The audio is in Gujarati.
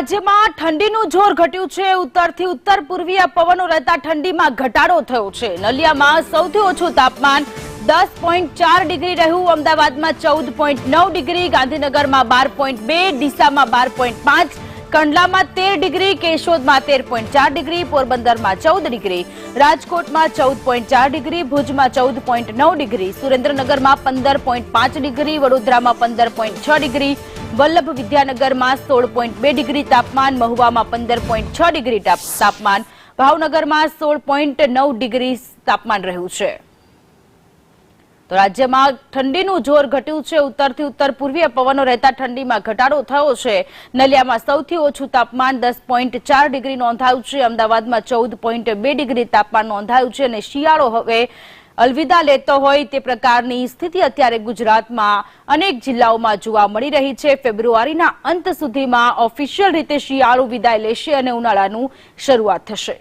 રાજ્યમાં ઠંડીનું જોર ઘટ્યું છે। ઉત્તરથી ઉત્તર પૂર્વીય પવનો રહેતા ઠંડીમાં ઘટાડો થયો છે। નલિયામાં સૌથી ઓછું તાપમાન 10.4 ડિગ્રી રહ્યું। અમદાવાદમાં 14.9 ડિગ્રી, ગાંધીનગરમાં 12.2, ડીસામાં 12.5, કંડલામાં 13 ડિગ્રી, કેશોદમાં 13.4 ડિગ્રી, પોરબંદરમાં 14 ડિગ્રી, રાજકોટમાં 14.4 ડિગ્રી, ભુજમાં 14.9 ડિગ્રી, સુરેન્દ્રનગરમાં 15.5 ડિગ્રી, વડોદરામાં 15.6 ડિગ્રી, વલ્લભ વિદ્યાનગરમાં 16.2 ડિગ્રી તાપમાન, મહુવામાં 15.6 ડિગ્રી તાપમાન, ભાવનગરમાં 16.9 ડિગ્રી તાપમાન રહ્યું છે। તો રાજ્યમાં ઠંડીનું જોર ઘટ્યું છે। ઉત્તરથી ઉત્તર પૂર્વીય પવનો રહેતા ઠંડીમાં ઘટાડો થયો છે। નલિયામાં સૌથી ઓછું તાપમાન 10.4 ડિગ્રી નોંધાયું છે। અમદાવાદમાં 14.2 ડિગ્રી તાપમાન નોંધાયું છે અને શિયાળો હવે અલવિદા લેતો હોય તે પ્રકારની સ્થિતિ અત્યારે ગુજરાતમાં અનેક જિલ્લાઓમાં જોવા મળી રહી છે। ફેબ્રુઆરીના અંત સુધીમાં ઓફિશિયલ રીતે શિયાળો વિદાય લેશે અને ઉનાળાનું શરૂઆત થશે।